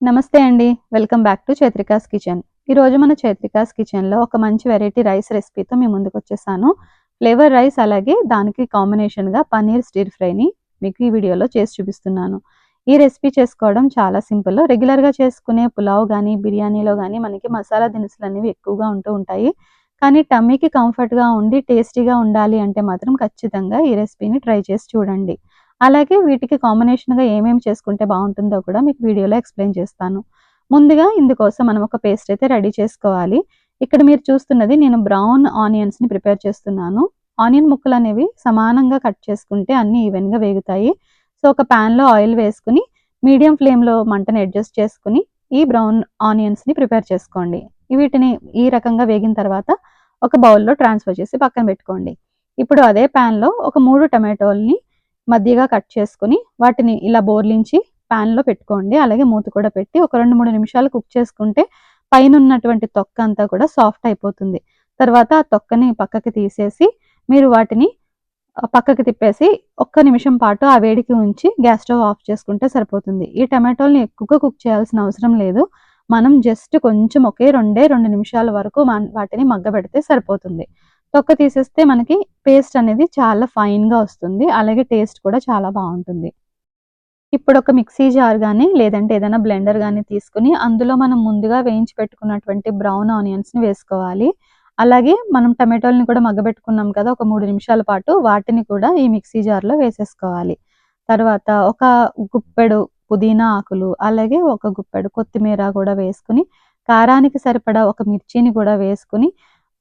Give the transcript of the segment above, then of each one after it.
నమస్తే అండి. Welcome back to Chaitrika's kitchen. ఈరోజు మన చైత్రికాస్ కిచెన్‌లో ఒక మంచి వెరైటీ రైస్ రెసిపీతో మీ ముందుకొచ్చేసాను. ఫ్లేవర్ రైస్ అలాగే దానికి కాంబినేషన్‌గా పన్నీర్ స్టిర్ ఫ్రైని మీకు ఈ వీడియోలో చేసి చూపిస్తున్నాను. ఈ రెసిపీ చేసుకోవడం చాలా సింపుల్. రెగ్యులర్‌గా చేసుకునే పులావ్ గానీ, బిర్యానీలో గానీ మనకి మసాలా దినుసులనేవి ఎక్కువగా ఉంటూ ఉంటాయి. కానీ టమ్మీకి కంఫర్ట్‌గా ఉండి టేస్టీగా ఉండాలి అంటే మాత్రం ఖచ్చితంగా ఈ రెసిపీని ట్రై చేసి చూడండి. అలాగే వీటికి కాంబినేషన్‌గా ఏమేమి చేసుకుంటే బావుంటుందో కూడా మీకు వీడియోలో ఎక్స్‌ప్లెయిన్ చేస్తాను. ముందుగా ఇందుకోసం మనం ఒక పేస్ట్ అయితే రెడీ చేసుకోవాలి. ఇక్కడ మీరు చూస్తున్నది నేను బ్రౌన్ ఆనియన్స్‌ని ప్రిపేర్ చేస్తున్నాను. ఆనియన్ ముక్కలనేవి సమానంగా కట్ చేసుకుంటే అన్నీ ఈవెన్‌గా వేగుతాయి. సో, ఒక పాన్‌లో ఆయిల్ వేసుకొని మీడియం ఫ్లేమ్‌లో మంటని అడ్జస్ట్ చేసుకొని ఈ బ్రౌన్ ఆనియన్స్‌ని ప్రిపేర్ చేసుకోండి. వీటిని ఈ రకంగా వేగిన తర్వాత ఒక బౌల్‌లో ట్రాన్స్‌ఫర్ చేసి పక్కన పెట్టుకోండి. ఇప్పుడు అదే పాన్‌లో ఒక 3 టమాటోల్ని మధ్యగా కట్ చేసుకొని వాటిని ఇలా బోర్లించి పాన్‌లో పెట్టుకోండి. అలాగే మూత కూడా పెట్టి ఒక 2, 3 నిమిషాలు కుక్ చేసుకుంటే పైనున్నటువంటి తొక్క అంతా కూడా సాఫ్ట్ అయిపోతుంది. తర్వాత ఆ తొక్కని పక్కకి తీసేసి మీరు వాటిని పక్కకి తిప్పేసి ఒక్క నిమిషం పాటు ఆ వేడికి ఉంచి గ్యాస్ స్టవ్ ఆఫ్ చేసుకుంటే సరిపోతుంది. ఈ టమాటోల్ని ఎక్కువగా కుక్ చేయాల్సిన అవసరం లేదు. మనం జస్ట్ కొంచెం ఒకే 2 నిమిషాల వరకు వాటిని మగ్గబెడితే సరిపోతుంది. తొక్క తీసేస్తే మనకి పేస్ట్ అనేది చాలా ఫైన్‌గా వస్తుంది. అలాగే టేస్ట్ కూడా చాలా బావుంటుంది. ఇప్పుడొక మిక్సీ జార్ గానీ, లేదంటే ఏదైనా బ్లెండర్ గానీ తీసుకొని, అందులో మనం ముందుగా వేయించి పెట్టుకున్నటువంటి బ్రౌన్ ఆనియన్స్‌ని వేసుకోవాలి. అలాగే మనం టమాటోల్ని కూడా మగ్గబెట్టుకున్నాం కదా! ఒక 3 నిమిషాల పాటు వాటిని కూడా ఈ మిక్సీ జార్‌లో వేసేసుకోవాలి. తర్వాత ఒక గుప్పెడు పుదీనా ఆకులు, అలాగే ఒక గుప్పెడు కొత్తిమీర కూడా వేసుకొని, కారానికి సరిపడా ఒక మిర్చిని కూడా వేసుకొని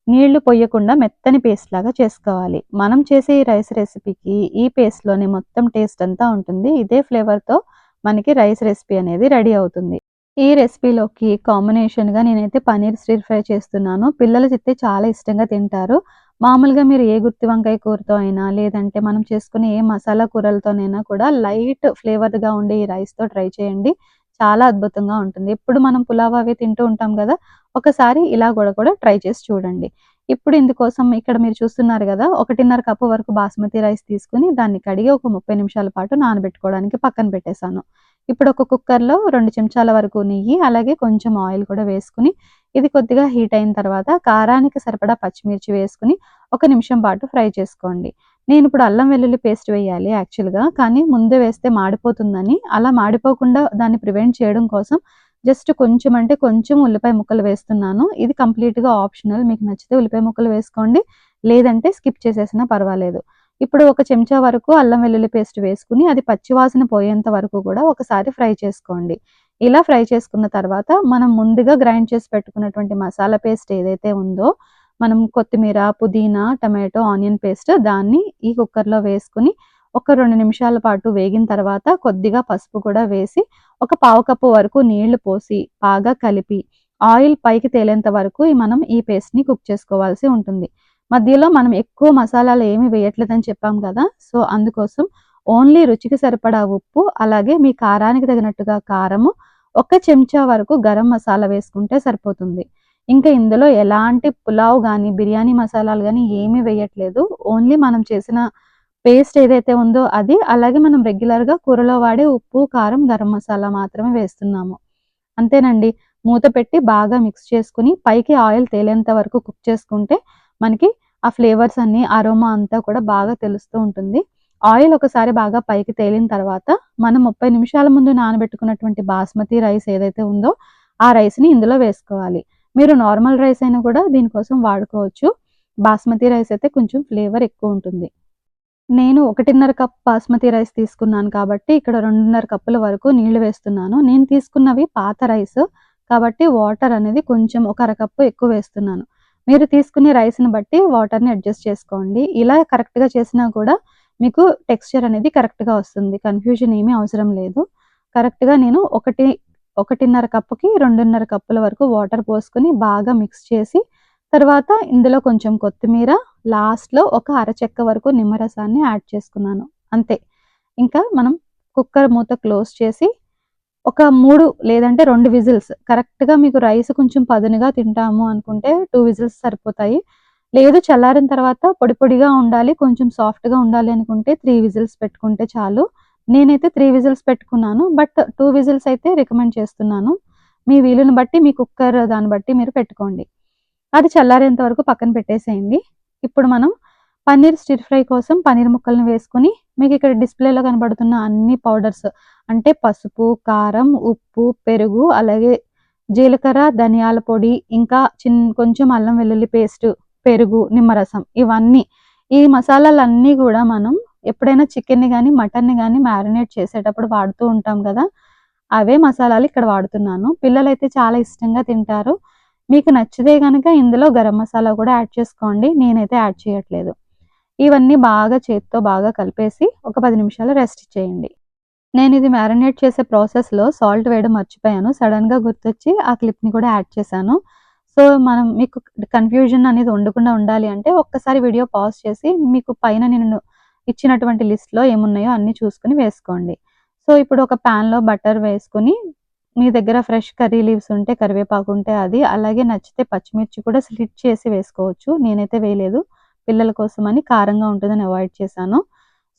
నీళ్లు పొయ్యకుండా మెత్తని పేస్ట్ లాగా చేసుకోవాలి. మనం చేసే ఈ రైస్ రెసిపీకి ఈ పేస్ట్‌లోనే మొత్తం టేస్ట్ అంతా ఉంటుంది. ఇదే ఫ్లేవర్‌తో మనకి రైస్ రెసిపీ అనేది రెడీ అవుతుంది. ఈ రెసిపీలోకి కాంబినేషన్‌గా నేనైతే పన్నీర్ స్టిర్ ఫ్రై చేస్తున్నాను. పిల్లలకైతే చాలా ఇష్టంగా తింటారు. మామూలుగా మీరు ఏ గుత్తి వంకాయ కూరతో అయినా, లేదంటే మనం చేసుకునే ఏ మసాలా కూరలతోనైనా కూడా లైట్ ఫ్లేవర్‌గా ఉండే ఈ రైస్‌తో ట్రై చేయండి. చాలా అద్భుతంగా ఉంటుంది. ఎప్పుడు మనం పులావ్ అవి తింటూ ఉంటాం గదా! ఒకసారి ఇలా కూడా ట్రై చేసి చూడండి. ఇప్పుడు ఇందుకోసం ఇక్కడ మీరు చూస్తున్నారు గదా! 1:30 కప్పు వరకు బాస్మతి రైస్ తీసుకొని దాన్ని కడిగి ఒక 30 నిమిషాల పాటు నానబెట్టుకోవడానికి పక్కన పెట్టేశాను. ఇప్పుడు ఒక కుక్కర్‌లో 2 చెంచాల వరకు నెయ్యి, అలాగే కొంచెం ఆయిల్ కూడా వేసుకొని, ఇది కొద్దిగా హీట్ అయిన తర్వాత కారానికి సరిపడా పచ్చిమిర్చి వేసుకొని, ఒక నిమిషం పాటు ఫ్రై చేసుకోండి. నేనిప్పుడు అల్లం వెల్లుల్లి పేస్ట్ వేయాలి యాక్చువల్‌గా. కానీ ముందే వేస్తే మాడిపోతుందని, అలా మాడిపోకుండా దాన్ని ప్రివెంట్ చేయడం కోసం జస్ట్ కొంచెం అంటే కొంచెం ఉల్లిపాయ ముక్కలు వేస్తున్నాను. ఇది కంప్లీట్‌గా ఆప్షనల్. మీకు నచ్చితే ఉల్లిపాయ ముక్కలు వేసుకోండి. లేదంటే స్కిప్ చేసేసినా పర్వాలేదు. ఇప్పుడు ఒక చెంచా వరకు అల్లం వెల్లుల్లి పేస్ట్ వేసుకొని, అది పచ్చి వాసన పోయేంత వరకు కూడా ఒకసారి ఫ్రై చేసుకోండి. ఇలా ఫ్రై చేసుకున్న తర్వాత మనం ముందుగా గ్రైండ్ చేసి పెట్టుకున్నటువంటి మసాలా పేస్ట్ ఏదైతే ఉందో, మనం కొత్తిమీర, పుదీనా, టమాటో, ఆనియన్ పేస్ట్ దాన్ని ఈ కుక్కర్‌లో వేసుకొని ఒక 2 నిమిషాల పాటు వేగిన తర్వాత కొద్దిగా పసుపు కూడా వేసి ఒక పావు కప్పు వరకు నీళ్లు పోసి బాగా కలిపి ఆయిల్ పైకి తేలేంత వరకు మనం ఈ పేస్ట్‌ని కుక్ చేసుకోవాల్సి ఉంటుంది. మధ్యలో మనం ఎక్కువ మసాలాలు ఏమి వేయట్లేదని చెప్పాం కదా! సో, అందుకోసం ఓన్లీ రుచికి సరిపడా ఉప్పు, అలాగే మీ కారానికి తగినట్టుగా కారము, ఒక చెంచా వరకు గరం మసాలా వేసుకుంటే సరిపోతుంది. ఇంకా ఇందులో ఎలాంటి పులావ్ గానీ, బిర్యానీ మసాలాలు గానీ ఏమీ వేయట్లేదు. ఓన్లీ మనం చేసిన పేస్ట్ ఏదైతే ఉందో అది, అలాగే మనం రెగ్యులర్‌గా కూరలో వాడే ఉప్పు, కారం, గరం మసాలా మాత్రమే వేస్తున్నాము. అంతేనండి. మూత పెట్టి బాగా మిక్స్ చేసుకొని, పైకి ఆయిల్ తేలేంత వరకు కుక్ చేసుకుంటే, మనకి ఆ ఫ్లేవర్స్ అన్నీ, అరోమా అంతా కూడా బాగా తెలుస్తూ ఉంటుంది. ఆయిల్ ఒకసారి బాగా పైకి తేలిన తర్వాత, మనం 30 నిమిషాల ముందు నానబెట్టుకున్నటువంటి బాస్మతి రైస్ ఏదైతే ఉందో, ఆ రైస్‌ని ఇందులో వేసుకోవాలి. మీరు నార్మల్ రైస్ అయినా కూడా దీనికోసం వాడుకోవచ్చు. బాస్మతి రైస్ అయితే కొంచెం ఫ్లేవర్ ఎక్కువుంటుంది. నేను 1:30 కప్ బాస్మతి రైస్ తీసుకున్నాను కాబట్టి, ఇక్కడ 2:30 కప్పుల వరకు నీళ్లు వేస్తున్నాను. నేను తీసుకున్నవి పాత రైస్. కాబట్టి వాటర్ అనేది కొంచెం ఒక అరకప్పు ఎక్కువ వేస్తున్నాను. మీరు తీసుకునే రైస్‌ని బట్టి వాటర్‌ని అడ్జస్ట్ చేసుకోండి. ఇలా కరెక్ట్‌గా చేసినా కూడా మీకు టెక్స్చర్ అనేది కరెక్ట్‌గా వస్తుంది. కన్‌ఫ్యూజన్ ఏమీ అవసరం లేదు. కరెక్ట్‌గా నేను 1:30 కప్పుకి 2:30 కప్పుల వరకు వాటర్ పోసుకొని బాగా మిక్స్ చేసి, తర్వాత ఇందులో కొంచెం కొత్తిమీర, లాస్ట్‌లో ఒక అరచెక్క వరకు నిమ్మరసాన్ని యాడ్ చేసుకున్నాను. అంతే. ఇంకా మనం కుక్కర్ మూత క్లోజ్ చేసి ఒక 3 లేదంటే 2 విజిల్స్ కరెక్ట్‌గా మీకు రైస్ కొంచెం పదునుగా తింటాము అనుకుంటే 2 విజిల్స్ సరిపోతాయి. లేదు చల్లారిన తర్వాత పొడి పొడిగా ఉండాలి, కొంచెం సాఫ్ట్‌గా ఉండాలి అనుకుంటే 3 విజిల్స్ పెట్టుకుంటే చాలు. నేనైతే 3 విజిల్స్ పెట్టుకున్నాను. బట్ 2 విజిల్స్ అయితే రికమెండ్ చేస్తున్నాను. మీ వీలుని బట్టి మీ కుక్కర్ దాన్ని బట్టి మీరు పెట్టుకోండి. అది చల్లారేంత వరకు పక్కన పెట్టేసేయండి. ఇప్పుడు మనం పన్నీర్ స్టిర్ ఫ్రై కోసం పన్నీర్ ముక్కల్ని వేసుకొని మీకిక్కడ డిస్‌ప్లేలో కనబడుతున్న అన్ని పౌడర్స్ అంటే పసుపు, కారం, ఉప్పు, పెరుగు, అలాగే జీలకర్ర, ధనియాల పొడి, ఇంకా కొంచెం అల్లం వెల్లుల్లి పేస్టు, పెరుగు, నిమ్మరసం ఇవన్నీ. ఈ మసాలాలన్నీ గూడా మనం ఎప్పుడైనా చికెన్‌ని గానీ, మటన్‌ని గానీ మ్యారినేట్ చేసేటప్పుడు వాడుతూ ఉంటాం గదా! అవే మసాలాలు ఇక్కడ వాడుతున్నాను. పిల్లలైతే చాలా ఇష్టంగా తింటారు. మీకు నచ్చితే గనక ఇందులో గరం మసాలా కూడా యాడ్ చేసుకోండి. నేనైతే యాడ్ చేయట్లేదు. ఇవన్నీ బాగా చేత్తో బాగా కలిపేసి ఒక 10 నిమిషాలు రెస్ట్ ఇచ్చేయండి. నేనిది మ్యారినేట్ చేసే ప్రాసెస్‌లో సాల్ట్ వేయడం మర్చిపోయాను. సడెన్‌గా గుర్తొచ్చి ఆ క్లిప్‌ని కూడా యాడ్ చేశాను. సో, మనం మీకు కన్‌ఫ్యూజన్ అనేది ఉండకుండా ఉండాలి అంటే ఒక్కసారి వీడియో పాజ్ చేసి మీకు పైన నేను ఇచ్చినటువంటి లిస్ట్‌లో ఏమున్నాయో అన్నీ చూసుకొని వేసుకోండి. సో, ఇప్పుడు ఒక పాన్‌లో బటర్ వేసుకొని మీ దగ్గర ఫ్రెష్ కర్రీ లీవ్స్ ఉంటే కరివేపాకు ఉంటే అది, అలాగే నచ్చితే పచ్చిమిర్చి కూడా స్లిట్ చేసి వేసుకోవచ్చు. నేనైతే వేయలేదు. పిల్లల కోసమని కారంగా ఉంటుందని అవాయిడ్ చేశాను.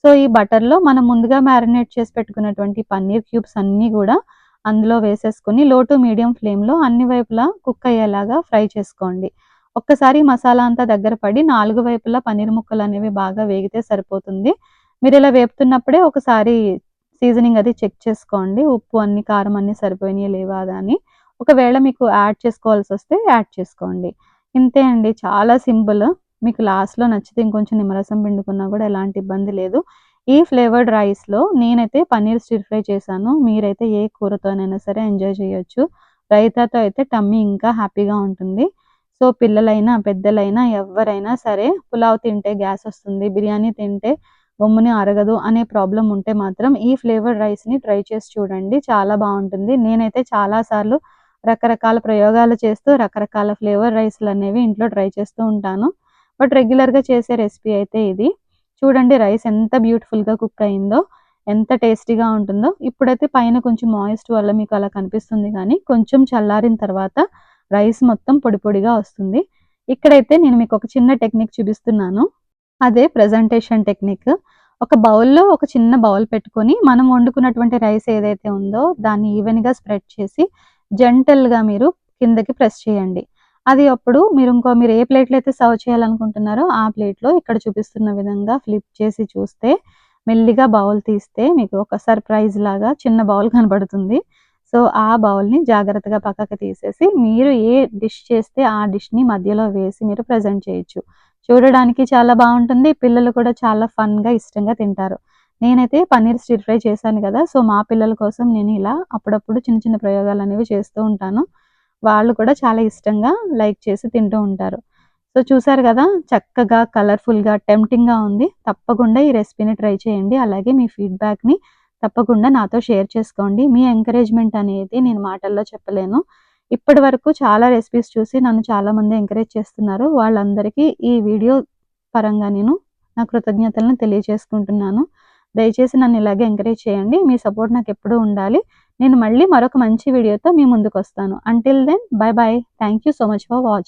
సో, ఈ బటర్‌లో మనం ముందుగా మ్యారినేట్ చేసి పెట్టుకున్నటువంటి పన్నీర్ క్యూబ్స్ అన్నీ గూడా అందులో వేసేసుకొని లో టు మీడియం ఫ్లేమ్‌లో అన్ని వైపులా కుక్ అయ్యేలాగా ఫ్రై చేసుకోండి. ఒక్కసారి మసాలా అంతా దగ్గర పడి 4 వైపులా పన్నీర్ ముక్కలనేవి బాగా వేగితే సరిపోతుంది. మీరిలా వేపుతున్నప్పుడే ఒకసారి సీజనింగ్ అది చెక్ చేసుకోండి. ఉప్పు అన్నీ, కారం అన్నీ సరిపోయినాయా లేవా అని. ఒకవేళ మీకు యాడ్ చేసుకోవాల్సొస్తే యాడ్ చేసుకోండి. ఇంతే అండి. చాలా సింపుల్. మీకు లాస్ట్‌లో నచ్చితే ఇంకొంచెం నిమ్మరసం పిండుకున్నా గూడా ఎలాంటి ఇబ్బంది లేదు. ఈ ఫ్లేవర్డ్ రైస్‌లో నేనైతే పన్నీర్ స్టిర్ ఫ్రై చేశాను. మీరైతే ఏ కూరతోనైనా సరే ఎంజాయ్ చేయొచ్చు. రైతాతో అయితే టమ్మీ ఇంకా హ్యాపీగా ఉంటుంది. సో, పిల్లలైనా, పెద్దలైనా ఎవ్వరైనా సరే పులావ్ తింటే గ్యాసొస్తుంది, బిర్యానీ తింటే గమ్మున అరగదు అనే ప్రాబ్లమ్ ఉంటే మాత్రం ఈ ఫ్లేవర్డ్ రైస్‌ని ట్రై చేసి చూడండి. చాలా బావుంటుంది. నేనైతే చాలా సార్లు రకరకాల ప్రయోగాలు చేస్తూ రకరకాల ఫ్లేవర్ రైస్‌లనేవి ఇంట్లో ట్రై చేస్తూ ఉంటాను. బట్ రెగ్యులర్‌గా చేసే రెసిపీ అయితే ఇది. చూడండి రైస్ ఎంత బ్యూటిఫుల్‌గా కుక్ అయిందో, ఎంత టేస్టీగా ఉంటుందో. ఇప్పుడైతే పైన కొంచెం మాయిస్ట్ వల్ల మీకు అలా కనిపిస్తుంది గానీ, కొంచెం చల్లారిన తర్వాత రైస్ మొత్తం పొడి పొడిగా వస్తుంది. ఇక్కడైతే నేను మీకొక చిన్న టెక్నిక్ చూపిస్తున్నాను. అదే ప్రెజెంటేషన్ టెక్నిక్. ఒక బౌల్‌లో ఒక చిన్న బౌల్ పెట్టుకొని, మనం వండుకున్నటువంటి రైస్ ఏదైతే ఉందో దాన్ని ఈవెన్‌గా స్ప్రెడ్ చేసి, జెంటిల్‌గా మీరు కిందకి ప్రెస్ చేయండి. అది అప్పుడు మీరు ఏ ప్లేట్‌లో అయితే సర్వ్ చేయాలనుకుంటున్నారో ఆ ప్లేట్‌లో ఇక్కడ చూపిస్తున్న విధంగా ఫ్లిప్ చేసి చూస్తే, మెల్లిగా బౌల్ తీస్తే మీకు ఒక సర్ప్రైజ్ లాగా చిన్న బౌల్ కనబడుతుంది. సో, ఆ బౌల్‌ని జాగ్రత్తగా పక్కకి తీసేసి, మీరు ఏ డిష్ చేస్తే ఆ డిష్‌ని మధ్యలో వేసి మీరు ప్రెజెంట్ చేయొచ్చు. చూడడానికి చాలా బావుంటుంది. పిల్లలు కూడా చాలా ఫన్‌గా, ఇష్టంగా తింటారు. నేనైతే పన్నీర్ స్టిర్ ఫ్రై చేశాను గదా! సో, మా పిల్లల కోసం నేను ఇలా అప్పుడప్పుడు చిన్న చిన్న ప్రయోగాలనేవి చేస్తూ ఉంటాను. వాళ్ళు కూడా చాలా ఇష్టంగా లైక్ చేసి తింటూ ఉంటారు. సో, చూసారు గదా! చక్కగా, కలర్‌ఫుల్‌గా, టెంప్టింగ్‌గా ఉంది. తప్పకుండా ఈ రెసిపీని ట్రై చేయండి. అలాగే మీ ఫీడ్‌బ్యాక్‌ని తప్పకుండా నాతో షేర్ చేసుకోండి. మీ ఎంకరేజ్‌మెంట్ అనేది నేను మాటల్లో చెప్పలేను. ఇప్పటి వరకు చాలా రెసిపీస్ చూసి నన్ను చాలామంది ఎంకరేజ్ చేస్తున్నారు. వాళ్ళందరికీ ఈ వీడియో పరంగా నేను నా కృతజ్ఞతలను తెలియజేసుకుంటున్నాను. దయచేసి నన్ను ఇలాగే ఎంకరేజ్ చేయండి. మీ సపోర్ట్ నాకెప్పుడూ ఉండాలి. నేను మళ్ళీ మరొక మంచి వీడియోతో మీ ముందుకొస్తాను. Until then bye bye. Thank you so much for watching.